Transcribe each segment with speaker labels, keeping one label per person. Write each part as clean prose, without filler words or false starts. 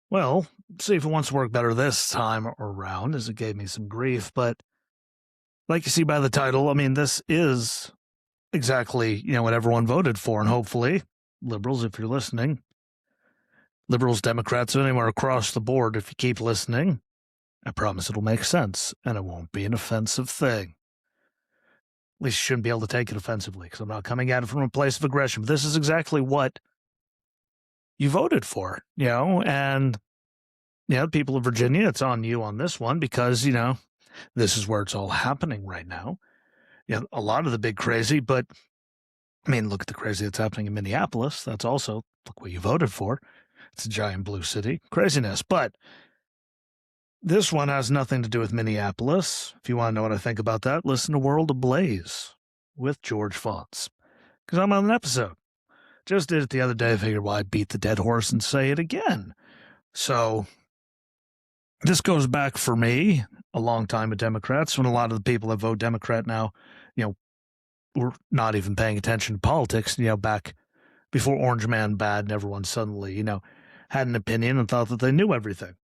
Speaker 1: Well, see if it wants to work better this time around, as it gave me some grief. But like you see by the title, I mean, this is exactly, what everyone voted for. And hopefully, liberals, if you're listening, liberals, Democrats, anywhere across the board, if you keep listening, I promise it'll make sense and it won't be an offensive thing. At least you shouldn't be able to take it offensively because I'm not coming at it from a place of aggression. But this is exactly what you voted for, and people of Virginia, it's on you on this one because, this is where it's all happening right now. A lot of the big crazy, but I mean, look at the crazy that's happening in Minneapolis. That's also, look what you voted for. It's a giant blue city. Craziness. But this one has nothing to do with Minneapolis. If you want to know what I think about that, listen to World Ablaze with George Fonts. Because I'm on an episode. Just did it the other day. I figured, well, I'd beat the dead horse and say it again. So this goes back for me a long time with Democrats, when a lot of the people that vote Democrat now, were not even paying attention to politics, back before Orange Man bad and everyone suddenly, had an opinion and thought that they knew everything.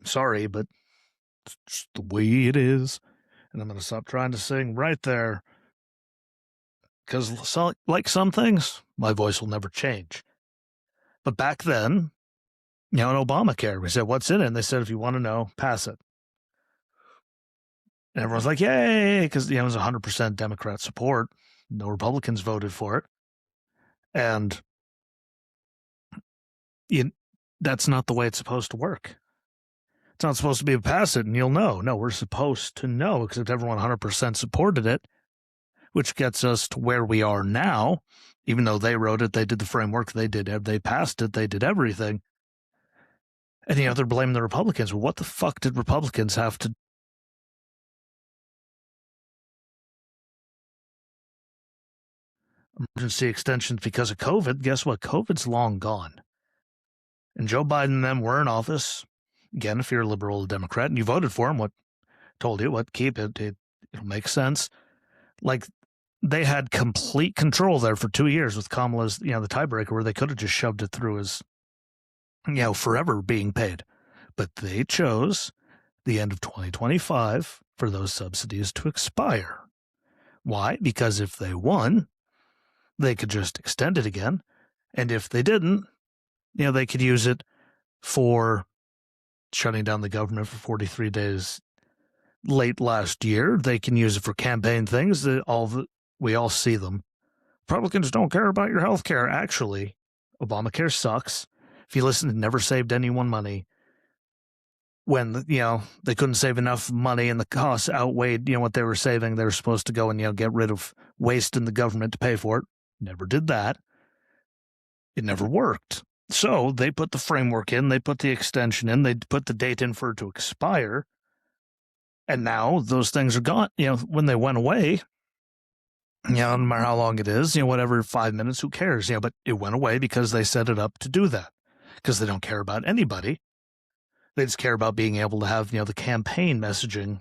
Speaker 1: Sorry, but it's just the way it is. And I'm going to stop trying to sing right there. Because like some things, my voice will never change. But back then, in Obamacare, we said, what's in it? And they said, if you want to know, pass it. And everyone's like, yay, because it was 100% Democrat support. No Republicans voted for it. And that's not the way it's supposed to work. It's not supposed to be a pass it and you'll know. No, we're supposed to know, except everyone 100% supported it, which gets us to where we are now. Even though they wrote it, they did the framework, they passed it, they did everything. And they're blaming the Republicans. Well, what the fuck did Republicans have to emergency extensions because of COVID? Guess what? COVID's long gone. And Joe Biden and them were in office. Again, if you're a liberal or Democrat and you voted for him, keep it. It'll make sense. Like, they had complete control there for 2 years with Kamala's, the tiebreaker, where they could have just shoved it through as, forever being paid. But they chose the end of 2025 for those subsidies to expire. Why? Because if they won, they could just extend it again. And if they didn't, they could use it for shutting down the government for 43 days late last year. They can use it for campaign things. We all see them. Republicans don't care about your health care. Actually, Obamacare sucks. If you listen, it never saved anyone money. When, they couldn't save enough money and the costs outweighed, what they were saving, they were supposed to go and, get rid of waste in the government to pay for it. Never did that. It never worked. So they put the framework in, they put the extension in, they put the date in for it to expire. And now those things are gone. When they went away, no matter how long it is, whatever, 5 minutes, who cares? But it went away because they set it up to do that. Because they don't care about anybody. They just care about being able to have, the campaign messaging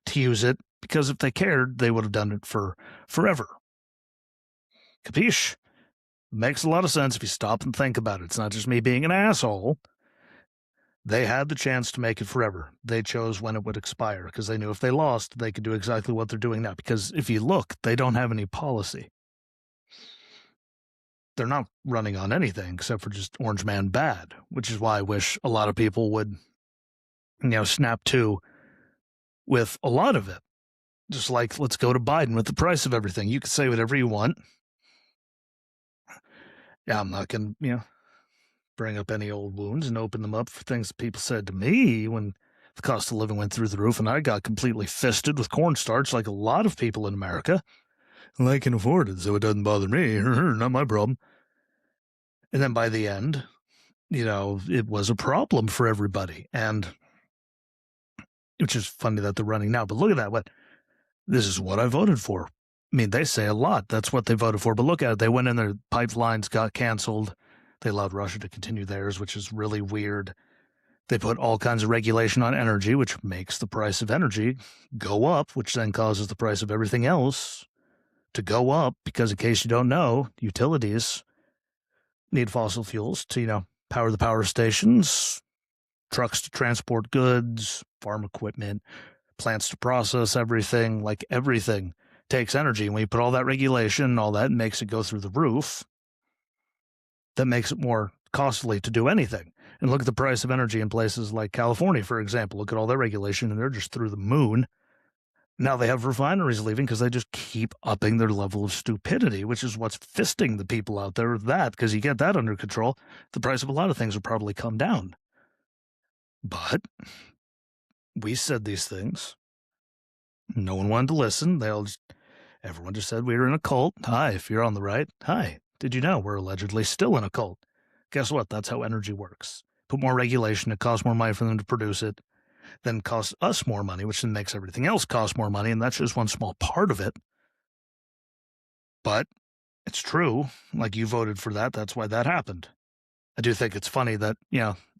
Speaker 1: to use it. Because if they cared, they would have done it for forever. Capiche? Makes a lot of sense if you stop and think about it. It's not just me being an asshole. They had the chance to make it forever. They chose when it would expire because they knew if they lost, they could do exactly what they're doing now. Because if you look, they don't have any policy. They're not running on anything except for just Orange Man bad, which is why I wish a lot of people would, snap to with a lot of it. Just like, let's go to Biden with the price of everything. You can say whatever you want. Yeah, I'm not going to, bring up any old wounds and open them up for things that people said to me when the cost of living went through the roof and I got completely fisted with cornstarch like a lot of people in America. And I can afford it, so it doesn't bother me. Not my problem. And then by the end, it was a problem for everybody. And which is funny that they're running now. But look at that. This is what I voted for. I mean, they say a lot. That's what they voted for. But look at it. They went in, their pipelines got canceled. They allowed Russia to continue theirs, which is really weird. They put all kinds of regulation on energy, which makes the price of energy go up, which then causes the price of everything else to go up because, in case you don't know, utilities need fossil fuels to, power the power stations, trucks to transport goods, farm equipment, plants to process everything. Like, everything takes energy. And when you put all that regulation, all that makes it go through the roof, that makes it more costly to do anything. And look at the price of energy in places like California, for example. Look at all that regulation, and they're just through the moon. Now they have refineries leaving because they just keep upping their level of stupidity, which is what's fisting the people out there with that. Because you get that under control, the price of a lot of things will probably come down. But we said these things. No one wanted to listen. Everyone just said we were in a cult. Hi, if you're on the right. Hi, did you know we're allegedly still in a cult? Guess what? That's how energy works. Put more regulation, it costs more money for them to produce it, then costs us more money, which then makes everything else cost more money, and that's just one small part of it. But it's true. Like, you voted for that. That's why that happened. I do think it's funny that,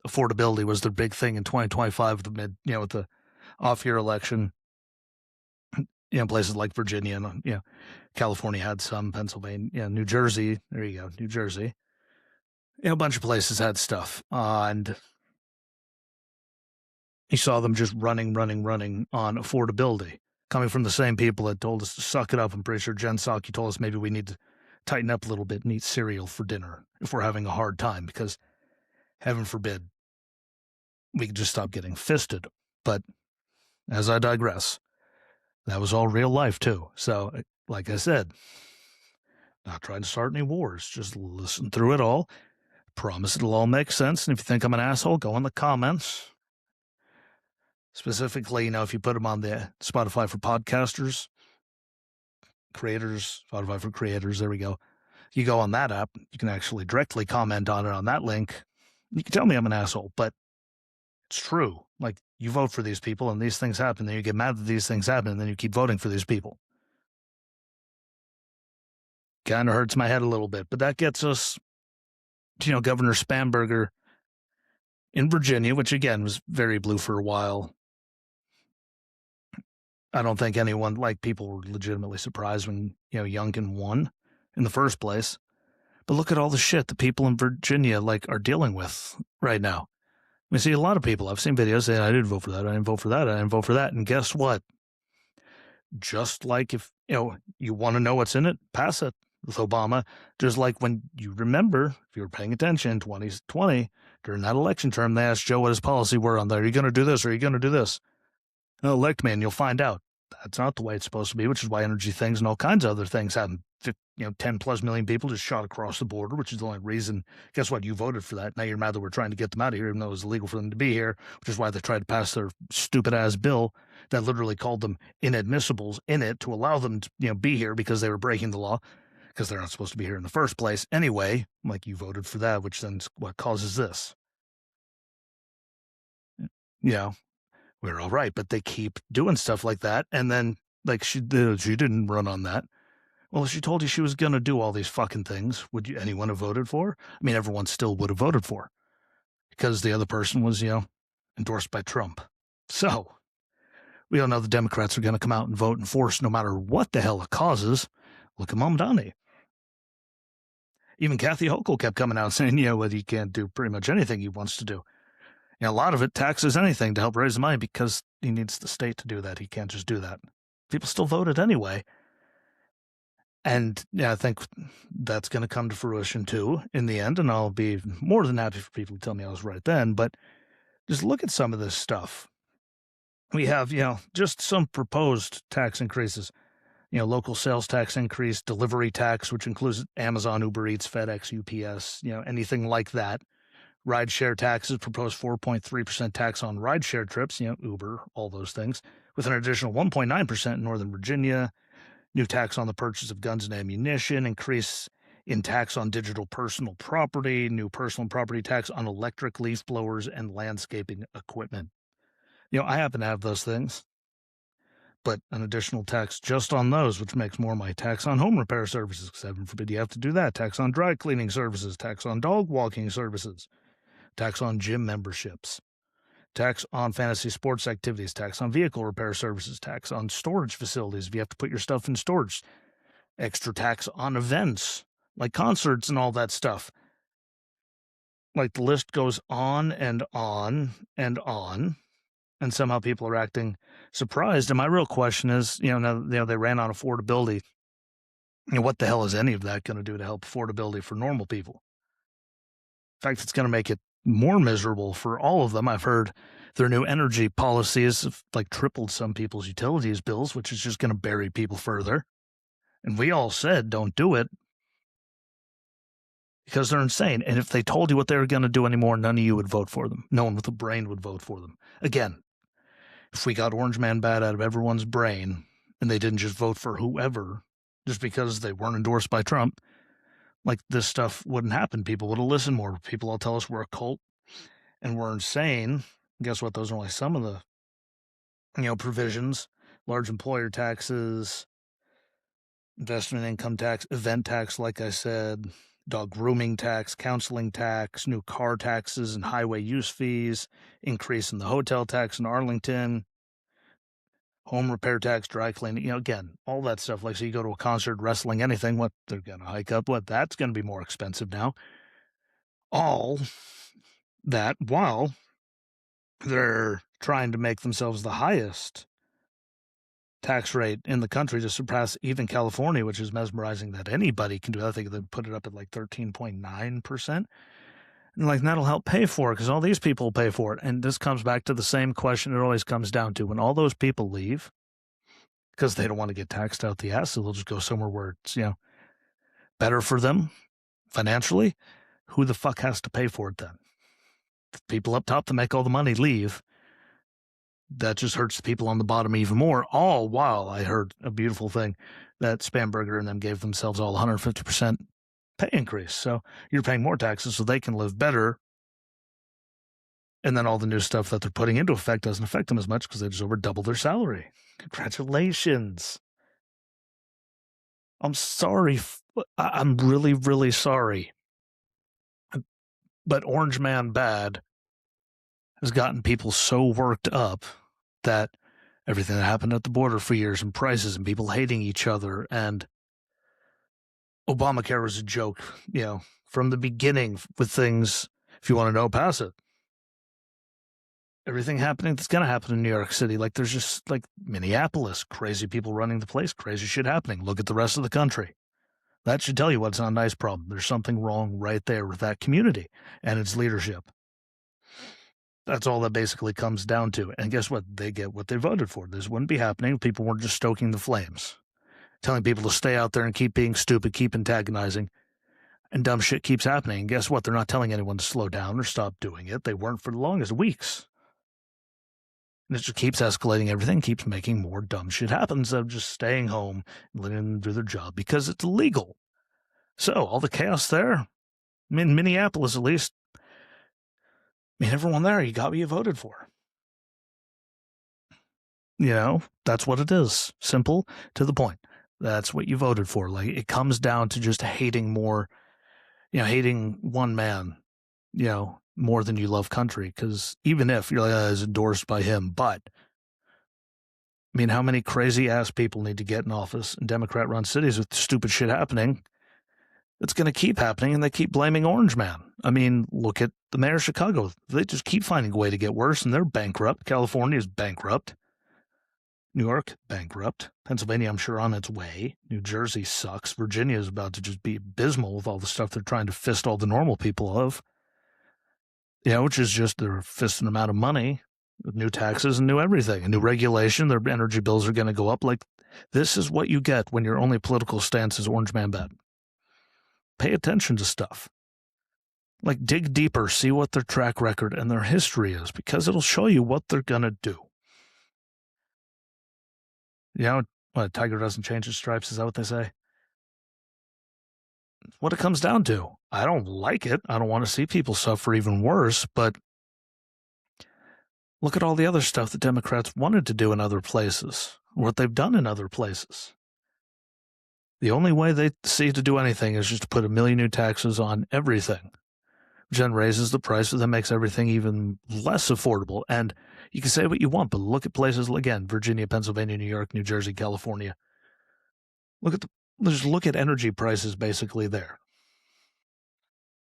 Speaker 1: affordability was the big thing in 2025 with the off-year election. Places like Virginia and, California had some, Pennsylvania, New Jersey. There you go, New Jersey. A bunch of places had stuff. And you saw them just running on affordability, coming from the same people that told us to suck it up. I'm pretty sure Jen Psaki told us maybe we need to tighten up a little bit and eat cereal for dinner if we're having a hard time, because heaven forbid we could just stop getting fisted. But as I digress, that was all real life too. So, like I said, not trying to start any wars, just listen through it all. Promise it'll all make sense. And if you think I'm an asshole, go in the comments. Specifically, if you put them on the Spotify for podcasters, creators, Spotify for creators, there we go. You go on that app, you can actually directly comment on it on that link. You can tell me I'm an asshole, but it's true. Like, you vote for these people and these things happen, then you get mad that these things happen, and then you keep voting for these people. Kind of hurts my head a little bit, but that gets us to, Governor Spamberger in Virginia, which again was very blue for a while. I don't think people were legitimately surprised when, Youngkin won in the first place. But look at all the shit that people in Virginia, are dealing with right now. We see a lot of people. I've seen videos saying, I didn't vote for that, I didn't vote for that, I didn't vote for that. And guess what? Just like if, you want to know what's in it, pass it with Obama. Just like when you remember, if you were paying attention, 2020, during that election term, they asked Joe what his policy were on that. Are you going to do this? Or are you going to do this? Elect me and you'll find out. That's not the way it's supposed to be, which is why energy things and all kinds of other things happen. 10 plus million people just shot across the border, which is the only reason. Guess what? You voted for that. Now you're mad that we're trying to get them out of here, even though it was illegal for them to be here, which is why they tried to pass their stupid ass bill that literally called them inadmissibles in it to allow them to, be here because they were breaking the law, because they're not supposed to be here in the first place. Anyway, you voted for that, which then is what causes this. We're all right, but they keep doing stuff like that. And then, she didn't run on that. Well, if she told you she was going to do all these fucking things, would anyone have voted for her? I mean, everyone still would have voted for her because the other person was, endorsed by Trump. So we all know the Democrats are going to come out and vote and force no matter what the hell it causes. Look at Mamdani. Even Kathy Hochul kept coming out saying, whether he can't do pretty much anything he wants to do. A lot of it taxes anything to help raise the money because he needs the state to do that. He can't just do that. People still voted anyway. And I think that's going to come to fruition too in the end. And I'll be more than happy for people to tell me I was right then. But just look at some of this stuff. We have, just some proposed tax increases. Local sales tax increase, delivery tax, which includes Amazon, Uber Eats, FedEx, UPS, anything like that. Rideshare taxes, proposed 4.3% tax on rideshare trips, Uber, all those things, with an additional 1.9% in Northern Virginia. New tax on the purchase of guns and ammunition, increase in tax on digital personal property, new personal property tax on electric leaf blowers and landscaping equipment. I happen to have those things, but an additional tax just on those, which makes more my tax on home repair services, because heaven forbid you have to do that, tax on dry cleaning services, tax on dog walking services, tax on gym memberships. tax on fantasy sports activities, tax on vehicle repair services, tax on storage facilities if you have to put your stuff in storage, extra tax on events like concerts and all that stuff. Like the list goes on and on and on, and somehow people are acting surprised. And my real question is, now they ran on affordability. What the hell is any of that going to do to help affordability for normal people? In fact, it's going to make it more miserable for all of them. I've heard their new energy policies have like tripled some people's utilities bills, which is just going to bury people further. And we all said, don't do it because they're insane. And if they told you what they were going to do anymore, none of you would vote for them. No one with a brain would vote for them. Again, if we got Orange Man bad out of everyone's brain and they didn't just vote for whoever just because they weren't endorsed by Trump, like this stuff wouldn't happen. People would have listened more. People all tell us we're a cult and we're insane. Guess what? Those are only some of the, provisions. Large employer taxes, investment income tax, event tax, like I said, dog grooming tax, counseling tax, new car taxes and highway use fees, increase in the hotel tax in Arlington, home repair tax, dry cleaning, again, all that stuff. Like, so you go to a concert, wrestling, anything, what, they're going to hike up, what, that's going to be more expensive now. All that while they're trying to make themselves the highest tax rate in the country to surpass even California, which is mesmerizing that anybody can do that. I think they put it up at like 13.9%. And like, that'll help pay for it because all these people pay for it. And this comes back to the same question it always comes down to. When all those people leave because they don't want to get taxed out the ass, so they'll just go somewhere where it's, better for them financially. Who the fuck has to pay for it then? The people up top that make all the money leave. That just hurts the people on the bottom even more. All while I heard a beautiful thing that Spamberger and them gave themselves all 150% pay increase. So you're paying more taxes so they can live better. And then all the new stuff that they're putting into effect doesn't affect them as much because they just over double their salary. Congratulations. I'm sorry. I'm really, really sorry. But Orange Man Bad has gotten people so worked up that everything that happened at the border for years and prices and people hating each other and Obamacare was a joke, from the beginning with things. If you want to know, pass it. Everything happening that's going to happen in New York City. Like there's just like Minneapolis, crazy people running the place, crazy shit happening. Look at the rest of the country. That should tell you what's not a nice problem. There's something wrong right there with that community and its leadership. That's all that basically comes down to. And guess what? They get what they voted for. This wouldn't be happening if people weren't just stoking the flames, telling people to stay out there and keep being stupid, keep antagonizing, and dumb shit keeps happening. And guess what? They're not telling anyone to slow down or stop doing it. They weren't for the longest weeks. And it just keeps escalating everything, keeps making more dumb shit happen instead of just staying home and letting them do their job because it's illegal. So all the chaos there, in Minneapolis at least, everyone there, you got what you voted for. That's what it is. Simple, to the point. That's what you voted for. Like, it comes down to just hating more, hating one man, more than you love country. Because even if you're like, it's endorsed by him, but how many crazy ass people need to get in office in Democrat run cities with stupid shit happening? It's going to keep happening, and they keep blaming Orange Man. Look at the mayor of Chicago. They just keep finding a way to get worse, and they're bankrupt. California is bankrupt. New York, bankrupt. Pennsylvania, I'm sure, on its way. New Jersey sucks. Virginia is about to just be abysmal with all the stuff they're trying to fist all the normal people of. Which is just they're fisting them out of money with new taxes and new everything, and new regulation. Their energy bills are going to go up. Like, this is what you get when your only political stance is Orange Man Bad. Pay attention to stuff. Like, dig deeper, see what their track record and their history is, because it'll show you what they're going to do. What, tiger doesn't change his stripes, is that what they say? What it comes down to. I don't like it. I don't want to see people suffer even worse, but look at all the other stuff the Democrats wanted to do in other places, what they've done in other places. The only way they see to do anything is just to put a million new taxes on everything, which then raises the price, so that makes everything even less affordable. And you can say what you want, but look at places, again, Virginia, Pennsylvania, New York, New Jersey, California. Just look at energy prices basically there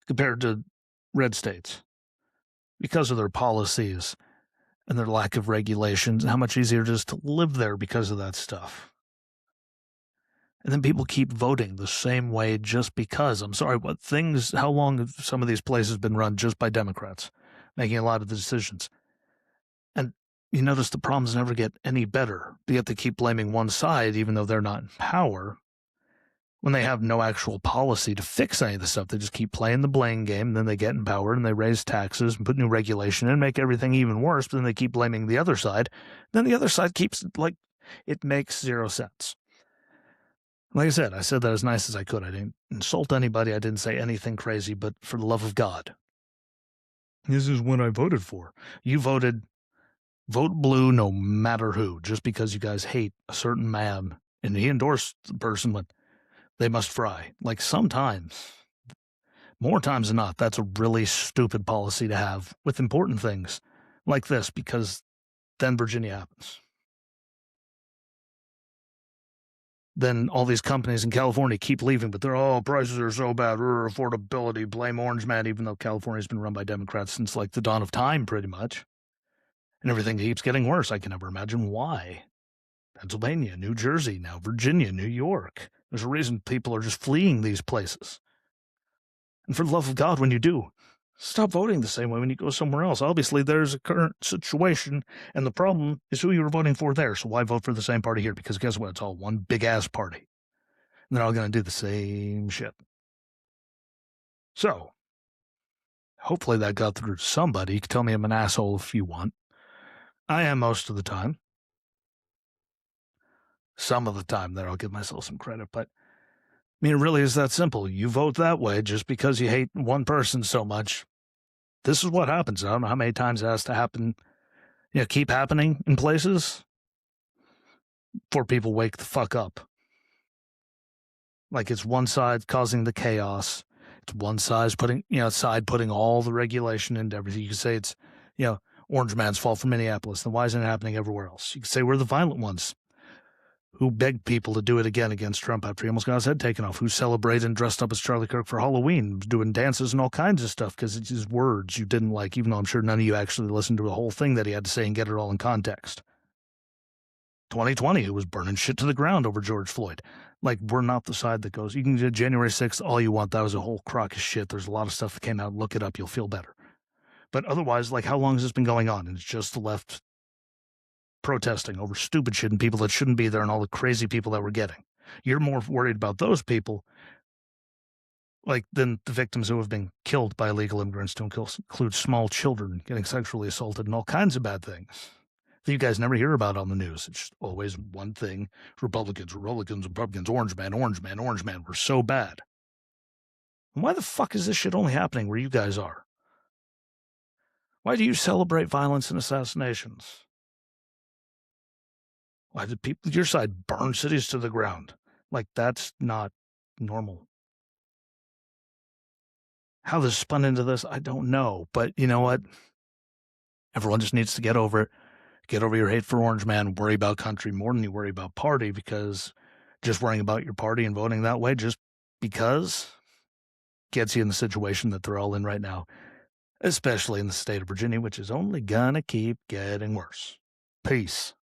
Speaker 1: compared to red states because of their policies and their lack of regulations, and how much easier it is to live there because of that stuff. And then people keep voting the same way just because. I'm sorry, how long have some of these places been run just by Democrats, making a lot of the decisions? And you notice the problems never get any better. Yet they keep blaming one side, even though they're not in power, when they have no actual policy to fix any of the stuff. They just keep playing the blame game, and then they get in power and they raise taxes and put new regulation in, make everything even worse, but then they keep blaming the other side. Then the other side keeps, it makes zero sense. Like I said that as nice as I could. I didn't insult anybody. I didn't say anything crazy, but for the love of God, this is what I voted for. You vote blue no matter who, just because you guys hate a certain man, and he endorsed the person when they must fry. Like, sometimes, more times than not, that's a really stupid policy to have with important things like this, because then Virginia happens. Then all these companies in California keep leaving, but prices are so bad, affordability, blame Orange Man, even though California's been run by Democrats since like the dawn of time, pretty much. And everything keeps getting worse. I can never imagine why. Pennsylvania, New Jersey, now Virginia, New York. There's a reason people are just fleeing these places. And for the love of God, when you do, stop voting the same way when you go somewhere else. Obviously, there's a current situation, and the problem is who you were voting for there. So why vote for the same party here? Because guess what? It's all one big-ass party. And they're all going to do the same shit. So, hopefully that got through to somebody. You can tell me I'm an asshole if you want. I am most of the time. Some of the time there, I'll give myself some credit, but I mean, it really is that simple. You vote that way just because you hate one person so much. This is what happens. I don't know how many times it has to happen, keep happening in places before people wake the fuck up. Like, it's one side causing the chaos. It's one side putting all the regulation into everything. You can say it's, Orange Man's fault for Minneapolis. Then why isn't it happening everywhere else? You can say we're the violent ones who begged people to do it again against Trump after he almost got his head taken off, who celebrated and dressed up as Charlie Kirk for Halloween, doing dances and all kinds of stuff because it's his words you didn't like, even though I'm sure none of you actually listened to the whole thing that he had to say and get it all in context. 2020, who was burning shit to the ground over George Floyd. Like, we're not the side that goes, you can do January 6th all you want. That was a whole crock of shit. There's a lot of stuff that came out. Look it up. You'll feel better. But otherwise, how long has this been going on? And it's just the left protesting over stupid shit and people that shouldn't be there and all the crazy people that we're getting. You're more worried about those people than the victims who have been killed by illegal immigrants, to include small children getting sexually assaulted and all kinds of bad things that you guys never hear about on the news. It's always one thing. Republicans, Orange Man, we're so bad. And why the fuck is this shit only happening where you guys are? Why do you celebrate violence and assassinations? Why did people your side burn cities to the ground? That's not normal. How this spun into this, I don't know. But you know what? Everyone just needs to get over it. Get over your hate for Orange Man. Worry about country more than you worry about party, because just worrying about your party and voting that way just because gets you in the situation that they're all in right now, especially in the state of Virginia, which is only gonna keep getting worse. Peace.